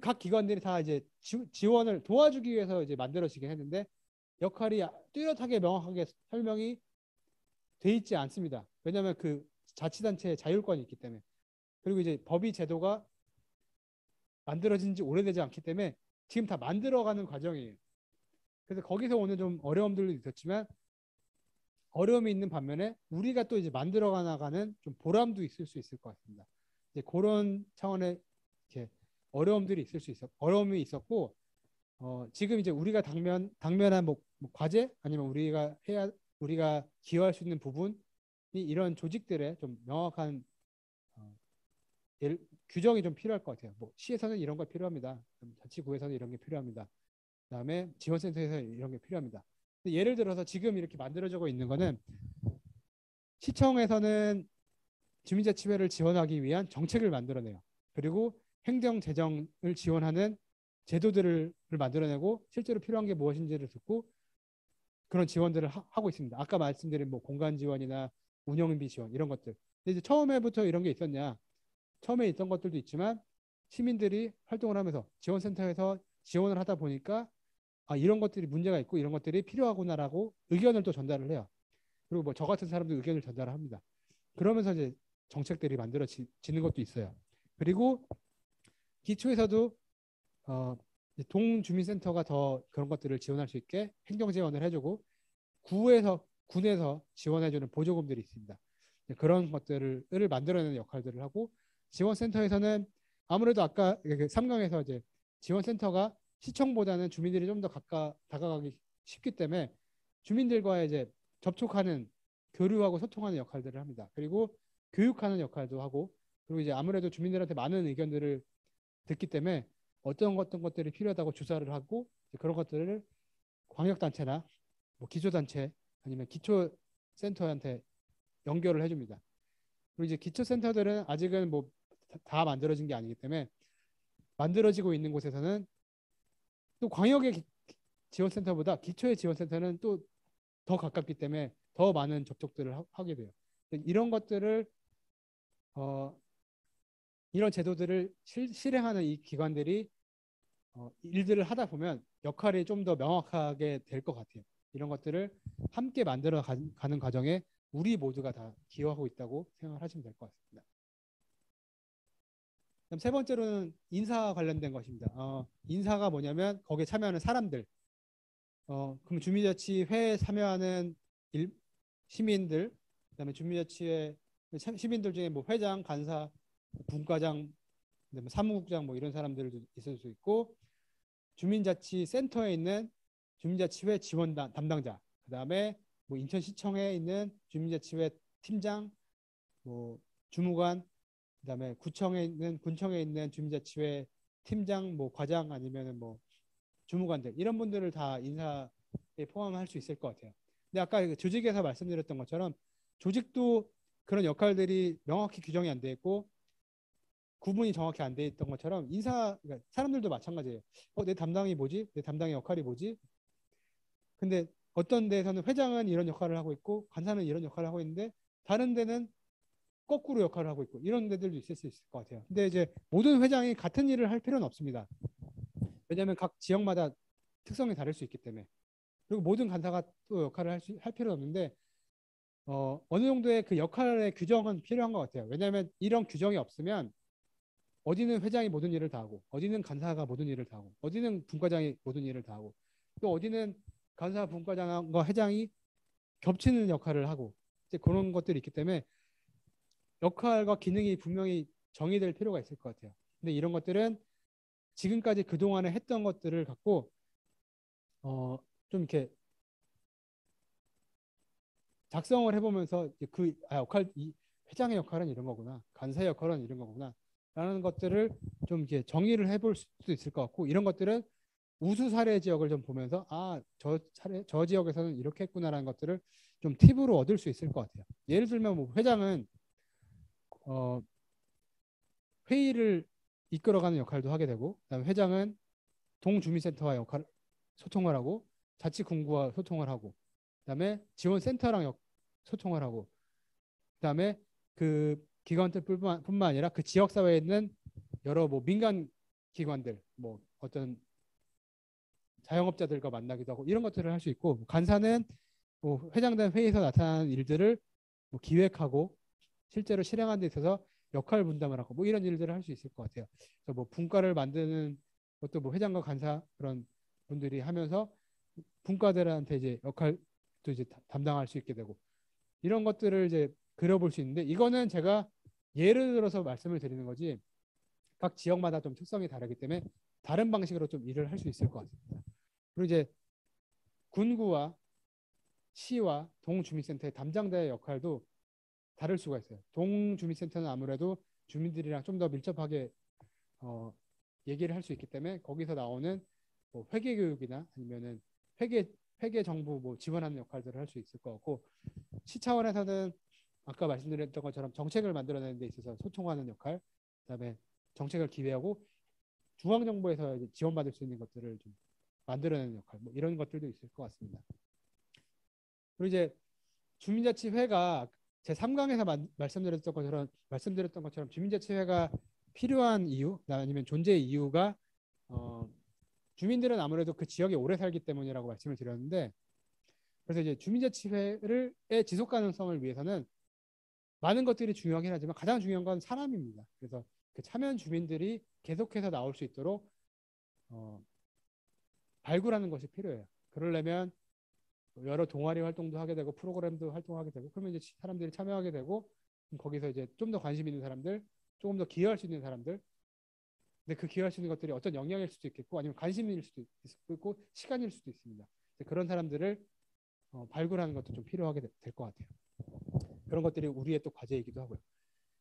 각 기관들이 다 이제 지원을 도와주기 위해서 이제 만들어지긴 했는데 역할이 뚜렷하게 명확하게 설명이 돼 있지 않습니다. 왜냐하면 그 자치단체의 자율권이 있기 때문에 그리고 이제 법이 제도가 만들어진 지 오래되지 않기 때문에 지금 다 만들어가는 과정이에요. 그래서 거기서 오는 좀 어려움들도 있었지만 어려움이 있는 반면에 우리가 또 이제 만들어가 나가는 좀 보람도 있을 수 있을 것 같습니다. 이제 그런 차원의 이렇게 어려움이 있었고 지금 이제 우리가 당면한 뭐 과제 아니면 우리가 기여할 수 있는 부분 이런 조직들의 좀 명확한 어, 규정이 좀 필요할 것 같아요. 뭐 시에서는 이런 거 필요합니다. 자치구에서는 이런 게 필요합니다. 그다음에 지원센터에서 이런 게 필요합니다. 예를 들어서 지금 이렇게 만들어지고 있는 거는 시청에서는 주민자치회를 지원하기 위한 정책을 만들어내요. 그리고 행정 재정을 지원하는 제도들을 만들어내고 실제로 필요한 게 무엇인지를 듣고 그런 지원들을 하고 있습니다. 아까 말씀드린 뭐 공간 지원이나 운영비 지원 이런 것들. 근데 이제 처음에부터 이런 게 있었냐? 처음에 있던 것들도 있지만 시민들이 활동을 하면서 지원센터에서 지원을 하다 보니까 아, 이런 것들이 문제가 있고 이런 것들이 필요하구나라고 의견을 또 전달을 해요. 그리고 뭐 저 같은 사람도 의견을 전달을 합니다. 그러면서 이제 정책들이 만들어지는 것도 있어요. 그리고 기초에서도 동주민센터가 더 그런 것들을 지원할 수 있게 행정 지원을 해주고 군에서 지원해주는 보조금들이 있습니다. 그런 것들을 만들어내는 역할들을 하고 지원센터에서는 아무래도 아까 3강에서 이제 지원센터가 시청보다는 주민들이 좀 더 다가가기 쉽기 때문에 주민들과의 이제 접촉하는 교류하고 소통하는 역할들을 합니다. 그리고 교육하는 역할도 하고 그리고 이제 아무래도 주민들한테 많은 의견들을 듣기 때문에 어떤 것들이 필요하다고 주사를 하고 그런 것들을 광역단체나 뭐 기초단체 아니면 기초센터한테 연결을 해줍니다. 그리고 이제 기초센터들은 아직은 뭐 다 만들어진 게 아니기 때문에 만들어지고 있는 곳에서는 또 광역의 지원센터보다 기초의 지원센터는 또 더 가깝기 때문에 더 많은 접촉들을 하게 돼요. 이런 것들을 어, 이런 제도들을 실행하는 이 기관들이 일들을 하다 보면 역할이 좀 더 명확하게 될 것 같아요. 이런 것들을 함께 만들어 가는 과정에 우리 모두가 다 기여하고 있다고 생각하시면 될 것 같습니다. 그럼 세 번째로는 인사 관련된 것입니다. 인사가 뭐냐면 거기에 참여하는 사람들. 그럼 주민자치회에 참여하는 시민들, 그다음에 주민자치회 시민들 중에 뭐 회장, 간사, 분과장, 그다음에 사무국장 뭐 이런 사람들도 있을 수 있고 주민자치센터에 있는 주민자치회 지원 담당자, 그다음에 뭐 인천시청에 있는 주민자치회 팀장, 뭐 주무관, 그다음에 군청에 있는 주민자치회 팀장, 뭐 과장 아니면은 뭐 주무관들 이런 분들을 다 인사에 포함할 수 있을 것 같아요. 근데 아까 조직에서 말씀드렸던 것처럼 조직도 그런 역할들이 명확히 규정이 안 돼 있고 구분이 정확히 안 돼 있던 것처럼 그러니까 사람들도 마찬가지예요. 내 담당이 뭐지? 내 담당의 역할이 뭐지? 근데 어떤 데에서는 회장은 이런 역할을 하고 있고 간사는 이런 역할을 하고 있는데 다른 데는 거꾸로 역할을 하고 있고 이런 데들도 있을 수 있을 것 같아요. 근데 이제 모든 회장이 같은 일을 할 필요는 없습니다. 왜냐하면 각 지역마다 특성이 다를 수 있기 때문에. 그리고 모든 간사가 또 역할을 할 필요는 없는데 어느 정도의 그 역할의 규정은 필요한 것 같아요. 왜냐하면 이런 규정이 없으면 어디는 회장이 모든 일을 다 하고 어디는 간사가 모든 일을 다 하고 어디는 분과장이 모든 일을 다 하고 또 어디는 간사 분과장과 회장이 겹치는 역할을 하고 이제 그런 것들이 있기 때문에 역할과 기능이 분명히 정의될 필요가 있을 것 같아요. 근데 이런 것들은 지금까지 그동안에 했던 것들을 갖고 좀 이렇게 작성을 해보면서 이 회장의 역할은 이런 거구나, 간사의 역할은 이런 거구나 라는 것들을 좀 이렇게 정의를 해볼 수도 있을 것 같고 이런 것들은 우수 사례 지역을 좀 보면서 저 지역에서는 이렇게 했구나라는 것들을 좀 팁으로 얻을 수 있을 것 같아요. 예를 들면 뭐 회장은 어, 회의를 이끌어가는 역할도 하게 되고 그다음에 회장은 동주민센터와 소통을 하고 자치군구와 소통을 하고 그다음에 지원센터랑 소통을 하고 그다음에 그 기관들뿐만 아니라 그 지역 사회에 있는 여러 뭐 민간 기관들 뭐 어떤 자영업자들과 만나기도 하고 이런 것들을 할 수 있고 뭐 간사는 뭐 회장단 회의에서 나타나는 일들을 뭐 기획하고 실제로 실행하는 데 있어서 역할 분담을 하고 뭐 이런 일들을 할 수 있을 것 같아요. 그래서 뭐 분과를 만드는 것도 뭐 회장과 간사 그런 분들이 하면서 분과들한테 이제 역할도 이제 담당할 수 있게 되고 이런 것들을 이제 그려볼 수 있는데 이거는 제가 예를 들어서 말씀을 드리는 거지 각 지역마다 좀 특성이 다르기 때문에 다른 방식으로 좀 일을 할 수 있을 것 같습니다. 그리고 이제 군구와 시와 동주민센터의 담당자의 역할도 다를 수가 있어요. 동주민센터는 아무래도 주민들이랑 좀 더 밀접하게 얘기를 할 수 있기 때문에 거기서 나오는 뭐 회계 교육이나 아니면은 회계 정보 뭐 지원하는 역할들을 할 수 있을 것 같고, 시 차원에서는 아까 말씀드렸던 것처럼 정책을 만들어내는 데 있어서 소통하는 역할, 그다음에 정책을 기획하고 중앙정부에서 이제 지원받을 수 있는 것들을 좀 만들어내는 역할, 뭐 이런 것들도 있을 것 같습니다. 그리고 이제 주민자치회가 제 3강에서 말씀드렸던 것처럼 주민자치회가 필요한 이유, 아니면 존재의 이유가 주민들은 아무래도 그 지역에 오래 살기 때문이라고 말씀을 드렸는데, 그래서 이제 주민자치회의 지속 가능성을 위해서는 많은 것들이 중요하긴 하지만 가장 중요한 건 사람입니다. 그래서 그 참여한 주민들이 계속해서 나올 수 있도록 발굴하는 것이 필요해요. 그러려면 여러 동아리 활동도 하게 되고 프로그램도 활동하게 되고, 그러면 이제 사람들이 참여하게 되고, 거기서 이제 좀 더 관심 있는 사람들, 조금 더 기여할 수 있는 사람들, 근데 그 기여할 수 있는 것들이 어떤 영향일 수도 있겠고 아니면 관심일 수도 있고 시간일 수도 있습니다. 그런 사람들을 발굴하는 것도 좀 필요하게 될 것 같아요. 그런 것들이 우리의 또 과제이기도 하고요.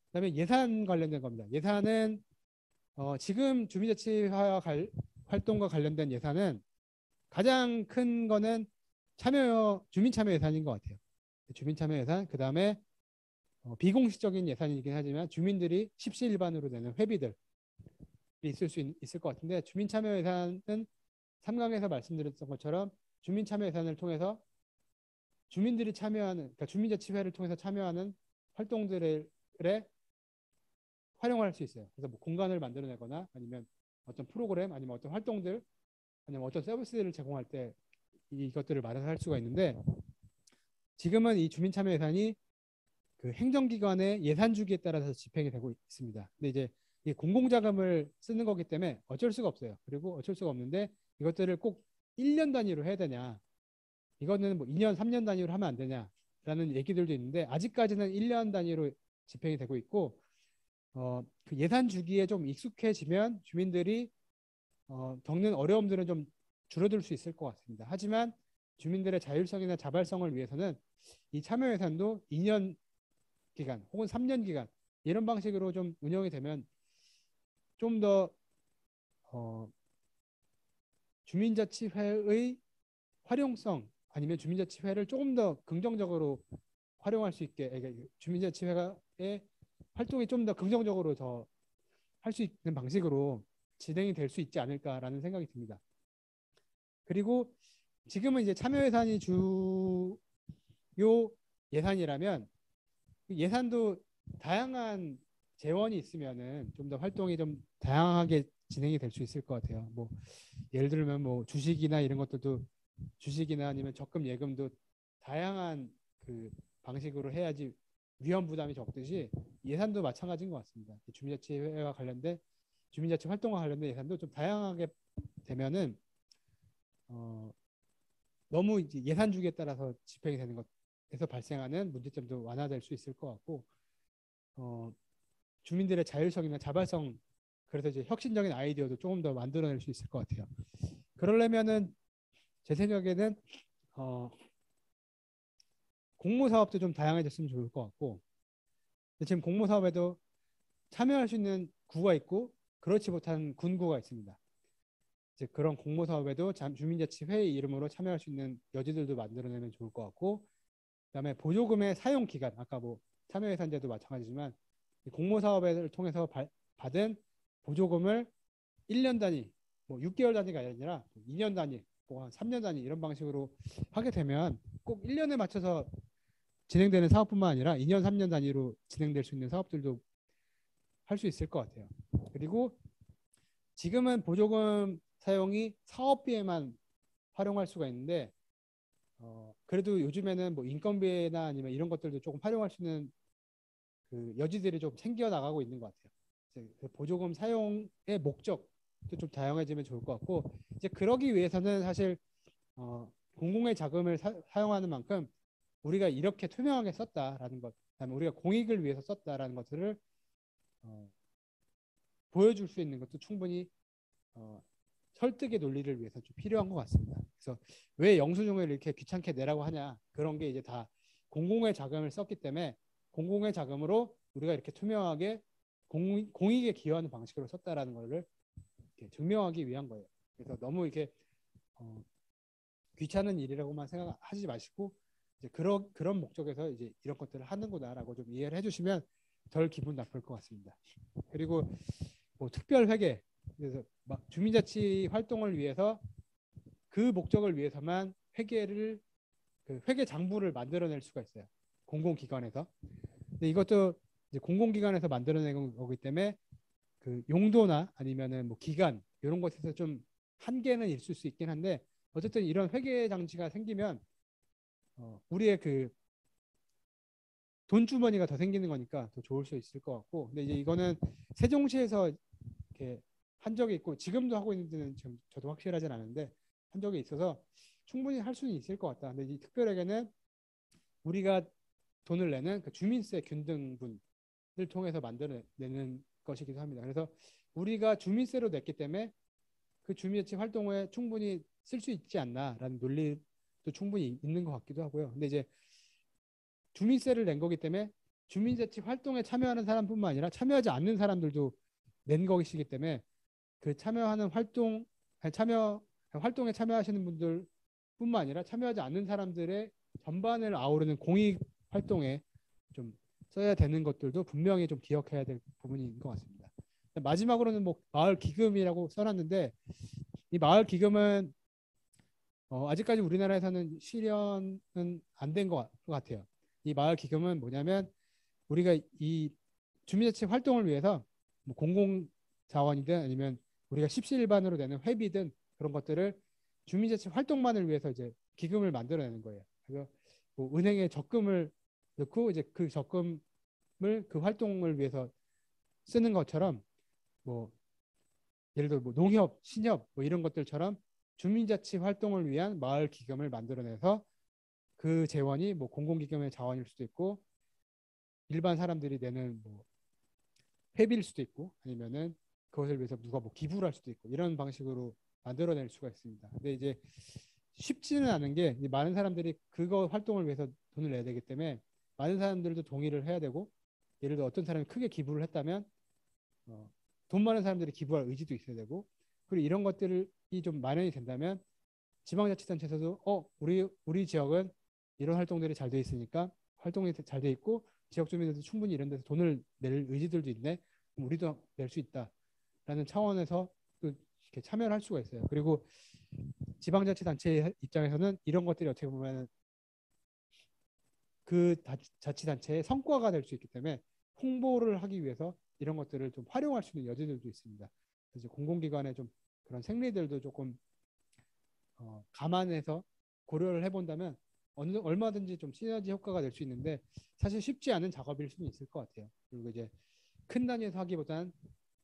그다음에 예산 관련된 겁니다. 예산은 지금 주민자치화 활동과 관련된 예산은 가장 큰 거는 주민참여 예산인 것 같아요. 주민참여 예산, 그 다음에 비공식적인 예산이긴 하지만 주민들이 십시일반으로 내는 회비들 있을 것 같은데, 주민참여 예산은 3강에서 말씀드렸던 것처럼 주민참여 예산을 통해서 주민들이 참여하는, 그러니까 주민자치회를 통해서 참여하는 활동들에 활용할 수 있어요. 그래서 뭐 공간을 만들어내거나 아니면 어떤 프로그램 아니면 어떤 활동들 아니면 어떤 서비스를 제공할 때 이것들을 마련할 수가 있는데, 지금은 이 주민참여 예산이 그 행정기관의 예산 주기에 따라서 집행이 되고 있습니다. 근데 이제 이 공공자금을 쓰는 거기 때문에 어쩔 수가 없어요. 그리고 어쩔 수가 없는데 이것들을 꼭 1년 단위로 해야 되냐, 이거는 뭐 2년, 3년 단위로 하면 안 되냐라는 얘기들도 있는데, 아직까지는 1년 단위로 집행이 되고 있고, 그 예산 주기에 좀 익숙해지면 주민들이 겪는 어려움들은 좀 줄어들 수 있을 것 같습니다. 하지만 주민들의 자율성이나 자발성을 위해서는 이 참여 예산도 2년 기간 혹은 3년 기간 이런 방식으로 좀 운영이 되면 좀 더 주민자치회의 활용성 아니면 주민자치회를 조금 더 긍정적으로 활용할 수 있게, 주민자치회의 활동이 좀 더 긍정적으로 더 할 수 있는 방식으로 진행이 될 수 있지 않을까라는 생각이 듭니다. 그리고 지금은 이제 참여 예산이 주요 예산이라면 예산도 다양한 재원이 있으면은 좀 더 활동이 좀 다양하게 진행이 될 수 있을 것 같아요. 뭐 예를 들면 뭐 주식이나 이런 것들도, 주식이나 아니면 적금 예금도 다양한 그 방식으로 해야지 위험 부담이 적듯이 예산도 마찬가지인 것 같습니다. 주민자치회와 관련된 주민자치 활동과 관련된 예산도 좀 다양하게 되면은 너무 이제 예산 주기에 따라서 집행이 되는 것에서 발생하는 문제점도 완화될 수 있을 것 같고, 주민들의 자율성이나 자발성, 그래서 이제 혁신적인 아이디어도 조금 더 만들어낼 수 있을 것 같아요. 그러려면은 제 생각에는 공모 사업도 좀 다양해졌으면 좋을 것 같고, 지금 공모 사업에도 참여할 수 있는 구가 있고 그렇지 못한 군구가 있습니다. 이제 그런 공모 사업에도 주민자치회 이름으로 참여할 수 있는 여지들도 만들어내면 좋을 것 같고, 그다음에 보조금의 사용 기간, 아까 뭐 참여예산제도 마찬가지지만 공모 사업을 통해서 받은 보조금을 1년 단위, 뭐 6개월 단위가 아니라 2년 단위, 뭐 3년 단위 이런 방식으로 하게 되면 꼭 1년에 맞춰서 진행되는 사업뿐만 아니라 2년, 3년 단위로 진행될 수 있는 사업들도 할 수 있을 것 같아요. 그리고 지금은 보조금 사용이 사업비에만 활용할 수가 있는데, 그래도 요즘에는 뭐 인건비나 아니면 이런 것들도 조금 활용할 수 있는 그 여지들이 좀 생겨 나가고 있는 것 같아요. 그 보조금 사용의 목적도 좀 다양해지면 좋을 것 같고, 이제 그러기 위해서는 사실 공공의 자금을 사용하는 만큼 우리가 이렇게 투명하게 썼다라는 것, 그다음에 우리가 공익을 위해서 썼다라는 것들을 보여줄 수 있는 것도 충분히 설득의 논리를 위해서 좀 필요한 것 같습니다. 그래서 왜 영수증을 이렇게 귀찮게 내라고 하냐, 그런 게 이제 다 공공의 자금을 썼기 때문에 공공의 자금으로 우리가 이렇게 투명하게 공익에 기여하는 방식으로 썼다라는 거를 증명하기 위한 거예요. 그래서 너무 이렇게 귀찮은 일이라고만 생각하지 마시고 이제 그런 목적에서 이제 이런 것들을 하는구나라고 좀 이해를 해주시면 덜 기분 나쁠 것 같습니다. 그리고 뭐 특별 회계, 그래서 주민자치 활동을 위해서 그 목적을 위해서만 회계를 그 회계 장부를 만들어낼 수가 있어요. 공공기관에서. 근데 이것도 이제 공공기관에서 만들어내는 거기 때문에 그 용도나 아니면은 뭐 기간 이런 것에서 좀 한계는 있을 수 있긴 한데 어쨌든 이런 회계 장치가 생기면 우리의 그 돈 주머니가 더 생기는 거니까 더 좋을 수 있을 것 같고, 근데 이제 이거는 세종시에서 이렇게 한 적이 있고 지금도 하고 있는지는 지금 저도 확실하진 않은데 한 적이 있어서 충분히 할 수는 있을 것 같다. 근데 이 특별회계는 우리가 돈을 내는 그 주민세 균등분을 통해서 만들어내는 것이기도 합니다. 그래서 우리가 주민세로 냈기 때문에 그 주민자치 활동에 충분히 쓸 수 있지 않나라는 논리도 충분히 있는 것 같기도 하고요. 근데 이제 주민세를 낸 거기 때문에 주민자치 활동에 참여하는 사람뿐만 아니라 참여하지 않는 사람들도 낸 것이기 때문에 그 참여하는 활동에 참여하시는 분들뿐만 아니라 참여하지 않는 사람들의 전반을 아우르는 공익 활동에 좀 써야 되는 것들도 분명히 좀 기억해야 될 부분인 것 같습니다. 마지막으로는 뭐 마을 기금이라고 써놨는데 이 마을 기금은 아직까지 우리나라에서는 실현은 안 된 것 같아요. 이 마을 기금은 뭐냐면 우리가 이 주민자치 활동을 위해서 뭐 공공 자원이든 아니면 우리가 십시일반으로 내는 회비든 그런 것들을 주민자치 활동만을 위해서 이제 기금을 만들어내는 거예요. 그래서 뭐 은행에 적금을 넣고 이제 그 적금을 그 활동을 위해서 쓰는 것처럼 뭐 예를 들어 뭐 농협, 신협 뭐 이런 것들처럼 주민자치 활동을 위한 마을 기금을 만들어내서 그 재원이 뭐 공공기금의 자원일 수도 있고 일반 사람들이 내는 뭐 회비일 수도 있고 아니면은 그것을 위해서 누가 뭐 기부를 할 수도 있고 이런 방식으로 만들어낼 수가 있습니다. 근데 이제 쉽지는 않은 게 많은 사람들이 그거 활동을 위해서 돈을 내야 되기 때문에 많은 사람들도 동의를 해야 되고 예를 들어 어떤 사람이 크게 기부를 했다면 돈 많은 사람들이 기부할 의지도 있어야 되고 그리고 이런 것들이 좀 마련이 된다면 지방자치단체에서도 우리 지역은 이런 활동들이 잘 돼 있으니까 활동이 잘 돼 있고 지역 주민들도 충분히 이런 데서 돈을 낼 의지들도 있네. 그럼 우리도 낼 수 있다라는 차원에서 또 이렇게 참여를 할 수가 있어요. 그리고 지방자치단체 입장에서는 이런 것들이 어떻게 보면 그 자치단체의 성과가 될 수 있기 때문에 홍보를 하기 위해서 이런 것들을 좀 활용할 수 있는 여지들도 있습니다. 그래서 공공기관의 좀 그런 생리들도 조금 감안해서 고려를 해본다면 얼마든지 좀 시너지 효과가 될 수 있는데 사실 쉽지 않은 작업일 수는 있을 것 같아요. 그리고 이제 큰 단위에서 하기보다는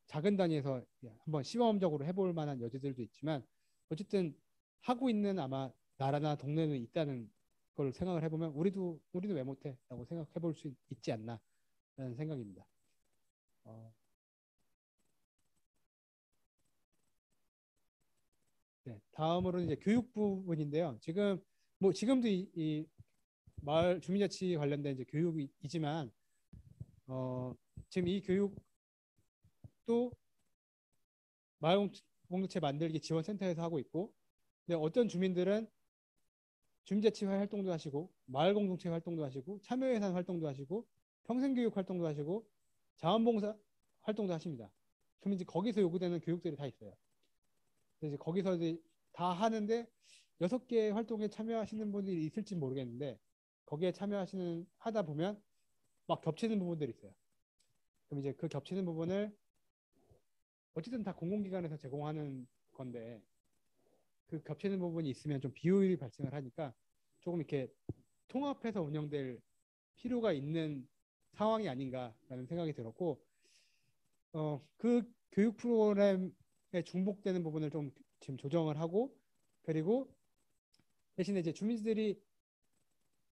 작은 단위에서 한번 시범적으로 해볼 만한 여지들도 있지만 어쨌든 하고 있는 아마 나라나 동네는 있다는 걸 생각을 해보면 우리도 왜 못해라고 생각해 볼 수 있지 않나라는 생각입니다. 네, 다음으로는 이제 교육 부분인데요. 지금도 이 마을 주민자치 관련된 이제 교육이지만 지금 이 교육도 마을 공동체 만들기 지원센터에서 하고 있고, 근데 어떤 주민들은 주민자치 활동도 하시고 마을 공동체 활동도 하시고 참여예산 활동도 하시고 평생교육 활동도 하시고 자원봉사 활동도 하십니다. 그럼 이제 거기서 요구되는 교육들이 다 있어요. 그래서 이제 거기서 이제 다 하는데 6개 활동에 참여하시는 분들이 있을지 모르겠는데 거기에 하다 보면 막 겹치는 부분들이 있어요. 그럼 이제 그 겹치는 부분을 어쨌든 다 공공기관에서 제공하는 건데 그 겹치는 부분이 있으면 좀 비효율이 발생을 하니까 조금 이렇게 통합해서 운영될 필요가 있는 상황이 아닌가라는 생각이 들었고 그 교육 프로그램에 중복되는 부분을 좀 지금 조정을 하고 그리고 대신에 이제 주민들이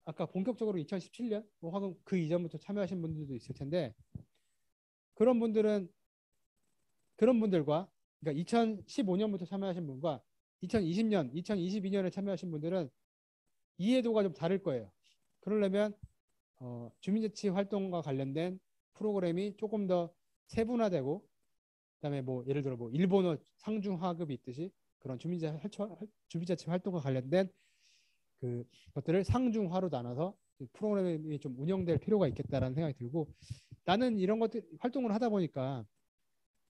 아까 본격적으로 2017년 혹은 그 이전부터 참여하신 분들도 있을 텐데 그런 분들과 그러니까 2015년부터 참여하신 분과 2020년, 2022년에 참여하신 분들은 이해도가 좀 다를 거예요. 그러려면 주민자치 활동과 관련된 프로그램이 조금 더 세분화되고, 그다음에 뭐 예를 들어 뭐 일본어 상중하급이 있듯이 그런 주민자치 활동과 관련된 그 것들을 상중하로 나눠서 프로그램이 좀 운영될 필요가 있겠다라는 생각이 들고, 나는 이런 것들 활동을 하다 보니까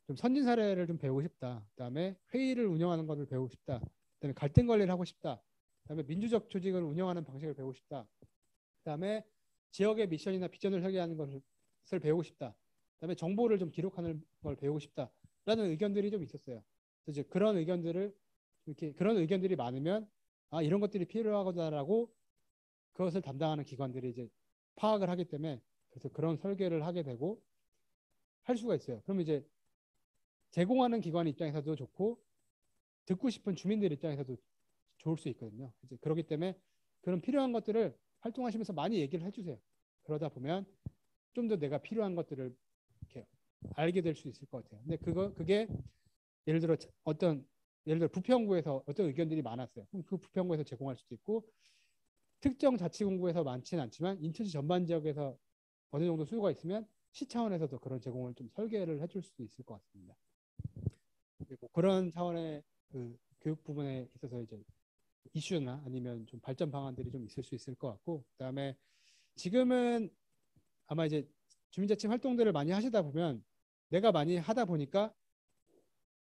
좀 선진 사례를 좀 배우고 싶다. 그다음에 회의를 운영하는 것을 배우고 싶다. 그다음에 갈등 관리를 하고 싶다. 그다음에 민주적 조직을 운영하는 방식을 배우고 싶다. 그다음에 지역의 미션이나 비전을 설계하는 것을 배우고 싶다. 그다음에 정보를 좀 기록하는 걸 배우고 싶다라는 의견들이 좀 있었어요. 그래서 이제 그런 의견들을 이렇게 그런 의견들이 많으면 아 이런 것들이 필요하구나라고 그것을 담당하는 기관들이 이제 파악을 하기 때문에 그래서 그런 설계를 하게 되고 할 수가 있어요. 그럼 이제 제공하는 기관 입장에서도 좋고 듣고 싶은 주민들 입장에서도 좋을 수 있거든요. 이제 그렇기 때문에 그런 필요한 것들을 활동하시면서 많이 얘기를 해주세요. 그러다 보면 좀 더 내가 필요한 것들을 이렇게 알게 될 수 있을 것 같아요. 근데 그게 예를 들어 예를 들어 부평구에서 어떤 의견들이 많았어요. 그럼 그 부평구에서 제공할 수도 있고 특정 자치군구에서 많지는 않지만 인천시 전반 지역에서 어느 정도 수요가 있으면 시 차원에서도 그런 제공을 좀 설계를 해줄 수도 있을 것 같습니다. 그리고 그런 차원의 그 교육 부분에 있어서 이제 이슈나 아니면 좀 발전 방안들이 좀 있을 수 있을 것 같고, 그다음에 지금은 아마 이제 주민자치 활동들을 많이 하시다 보면 내가 많이 하다 보니까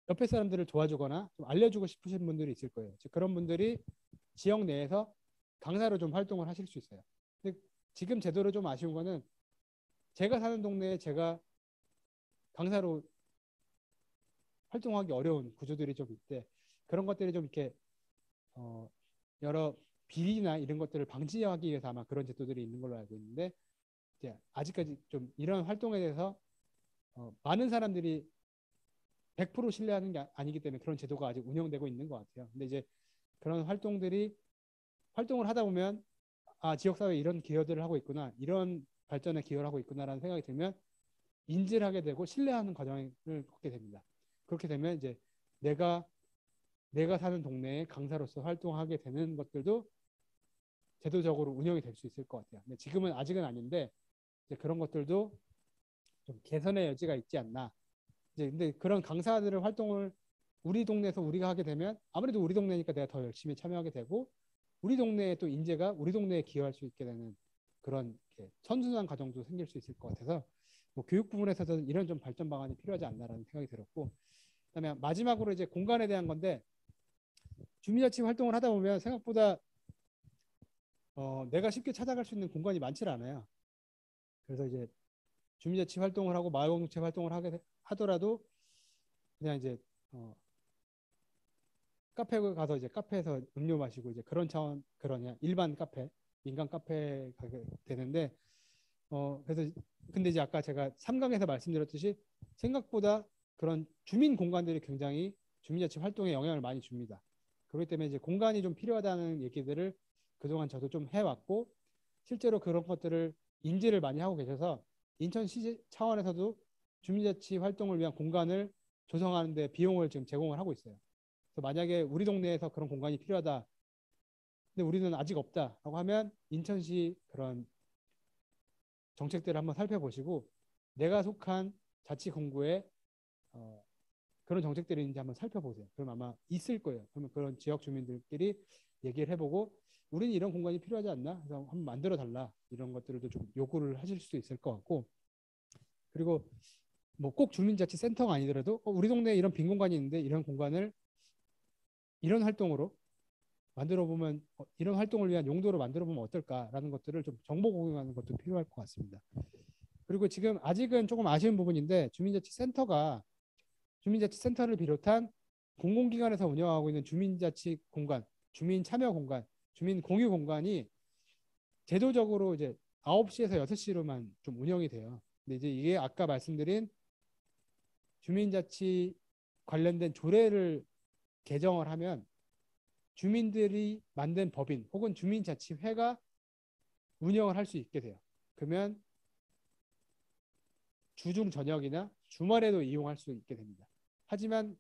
옆에 사람들을 도와주거나 좀 알려주고 싶으신 분들이 있을 거예요. 즉 그런 분들이 지역 내에서 강사로 좀 활동을 하실 수 있어요. 근데 지금 제도로 좀 아쉬운 거는 제가 사는 동네에 제가 강사로 활동하기 어려운 구조들이 좀 있대. 그런 것들이 좀 이렇게 여러 비리나 이런 것들을 방지하기 위해서 아마 그런 제도들이 있는 걸로 알고 있는데 이제 아직까지 좀 이런 활동에 대해서 많은 사람들이 100% 신뢰하는 게 아니기 때문에 그런 제도가 아직 운영되고 있는 것 같아요. 근데 이제 그런 활동을 하다 보면 아 지역사회에 이런 기여들을 하고 있구나, 이런 발전에 기여를 하고 있구나라는 생각이 들면 인지를 하게 되고 신뢰하는 과정을 걷게 됩니다. 그렇게 되면 이제 내가 사는 동네에 강사로서 활동하게 되는 것들도 제도적으로 운영이 될 수 있을 것 같아요. 근데 지금은 아직은 아닌데 이제 그런 것들도 좀 개선의 여지가 있지 않나. 이제 근데 그런 강사들의 활동을 우리 동네에서 우리가 하게 되면 아무래도 우리 동네니까 내가 더 열심히 참여하게 되고 우리 동네에 또 인재가 우리 동네에 기여할 수 있게 되는 그런 선순환 과정도 생길 수 있을 것 같아서 뭐 교육 부분에서도 이런 좀 발전 방안이 필요하지 않나라는 생각이 들었고, 그다음에 마지막으로 이제 공간에 대한 건데 주민자치 활동을 하다 보면 생각보다 내가 쉽게 찾아갈 수 있는 공간이 많지 않아요. 그래서 이제 주민자치 활동을 하고 마을공동체 활동을 하더라도 그냥 이제 카페 가서 이제 카페에서 음료 마시고 이제 그런 차원 그러냐 일반 카페 민간 카페 가게 되는데 그래서 근데 이제 아까 제가 3강에서 말씀드렸듯이 생각보다 그런 주민 공간들이 굉장히 주민자치 활동에 영향을 많이 줍니다. 그렇기 때문에 이제 공간이 좀 필요하다는 얘기들을 그동안 저도 좀 해왔고 실제로 그런 것들을 인지를 많이 하고 계셔서 인천시 차원에서도 주민자치 활동을 위한 공간을 조성하는 데 비용을 지금 제공을 하고 있어요. 그래서 만약에 우리 동네에서 그런 공간이 필요하다. 근데 우리는 아직 없다라고 하면 인천시 그런 정책들을 한번 살펴보시고 내가 속한 자치공구에 그런 정책들이 있는지 한번 살펴보세요. 그럼 아마 있을 거예요. 그러면 그런 지역 주민들끼리 얘기를 해보고 우리는 이런 공간이 필요하지 않나? 그래서 한번 만들어 달라. 이런 것들도 좀 요구를 하실 수 있을 것 같고, 그리고 뭐 꼭 주민자치센터가 아니더라도 우리 동네에 이런 빈 공간이 있는데 이런 공간을 이런 활동으로 만들어 보면 이런 활동을 위한 용도로 만들어 보면 어떨까라는 것들을 좀 정보 공유하는 것도 필요할 것 같습니다. 그리고 지금 아직은 조금 아쉬운 부분인데 주민자치센터를 비롯한 공공기관에서 운영하고 있는 주민자치 공간, 주민 참여 공간, 주민 공유 공간이 제도적으로 이제 9시에서 6시로만 좀 운영이 돼요. 근데 이제 이게 아까 말씀드린 주민자치 관련된 조례를 개정을 하면 주민들이 만든 법인 혹은 주민자치회가 운영을 할 수 있게 돼요. 그러면 주중 저녁이나 주말에도 이용할 수 있게 됩니다. 하지만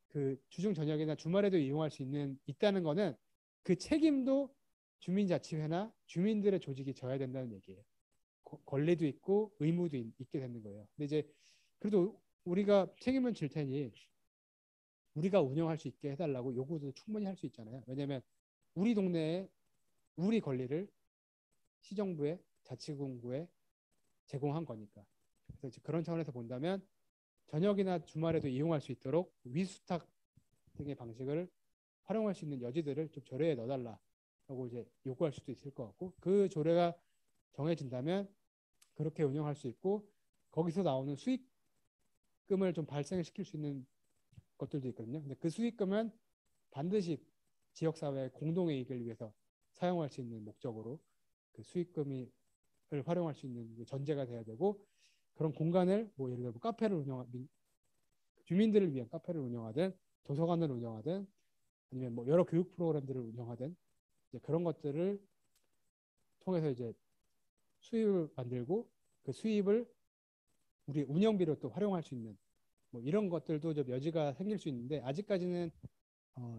그 주중 저녁이나 주말에도 이용할 수 있다는 거는 그 책임도 주민자치회나 주민들의 조직이 져야 된다는 얘기예요. 권리도 있고 의무도 있게 되는 거예요. 근데 이제 그래도 우리가 책임은 질 테니 우리가 운영할 수 있게 해달라고 요구도 충분히 할 수 있잖아요. 왜냐하면 우리 동네에 우리 권리를 시정부에 자치공부에 제공한 거니까. 그래서 이제 그런 차원에서 본다면 저녁이나 주말에도 이용할 수 있도록 위수탁 등의 방식을 활용할 수 있는 여지들을 좀 조례에 넣어달라고 이제 요구할 수도 있을 것 같고, 그 조례가 정해진다면 그렇게 운영할 수 있고, 거기서 나오는 수익금을 좀 발생시킬 수 있는 것들도 있거든요. 근데 그 수익금은 반드시 지역사회 공동의 이익을 위해서 사용할 수 있는 목적으로 그 수익금을 활용할 수 있는 전제가 돼야 되고, 그런 공간을 뭐 예를 들어 뭐 카페를 주민들을 위한 카페를 운영하든 도서관을 운영하든 아니면 뭐 여러 교육 프로그램들을 운영하든 이제 그런 것들을 통해서 이제 수입을 만들고 그 수입을 우리 운영비로 또 활용할 수 있는 뭐 이런 것들도 좀 여지가 생길 수 있는데 아직까지는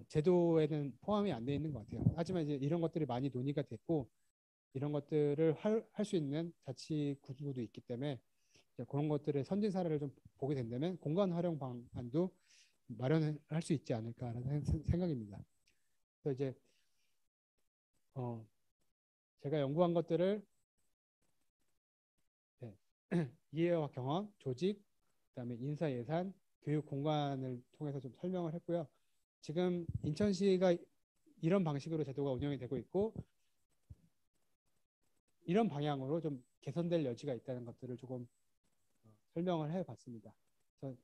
제도에는 포함이 안 돼 있는 것 같아요. 하지만 이제 이런 것들이 많이 논의가 됐고 이런 것들을 할 수 있는 자치 구조도 있기 때문에 그런 것들의 선진 사례를 좀 보게 된다면 공간 활용 방안도 마련할 수 있지 않을까라는 생각입니다. 그래서 이제 어, 제가 연구한 것들을 네, 이해와 경험, 조직, 그다음에 인사 예산, 교육 공간을 통해서 좀 설명을 했고요. 지금 인천시가 이런 방식으로 제도가 운영이 되고 있고 이런 방향으로 좀 개선될 여지가 있다는 것들을 조금 설명을 해봤습니다. 그래서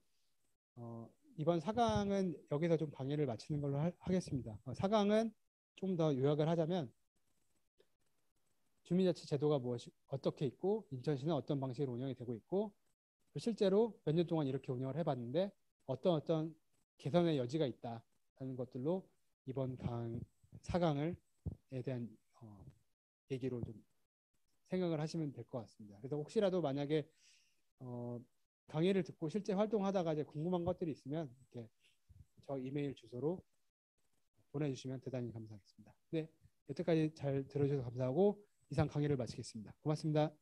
이번 4강은 여기서 좀 강의를 마치는 걸로 하겠습니다. 4강은 좀 더 요약을 하자면 주민자치 제도가 무엇이 어떻게 있고 인천시는 어떤 방식으로 운영이 되고 있고 실제로 몇 년 동안 이렇게 운영을 해봤는데 어떤 개선의 여지가 있다는 것들로 이번 4강에 대한 얘기로 좀 생각을 하시면 될 것 같습니다. 그래서 혹시라도 만약에 강의를 듣고 실제 활동하다가 이제 궁금한 것들이 있으면 이렇게 저 이메일 주소로 보내주시면 대단히 감사하겠습니다. 네, 여태까지 잘 들어주셔서 감사하고 이상 강의를 마치겠습니다. 고맙습니다.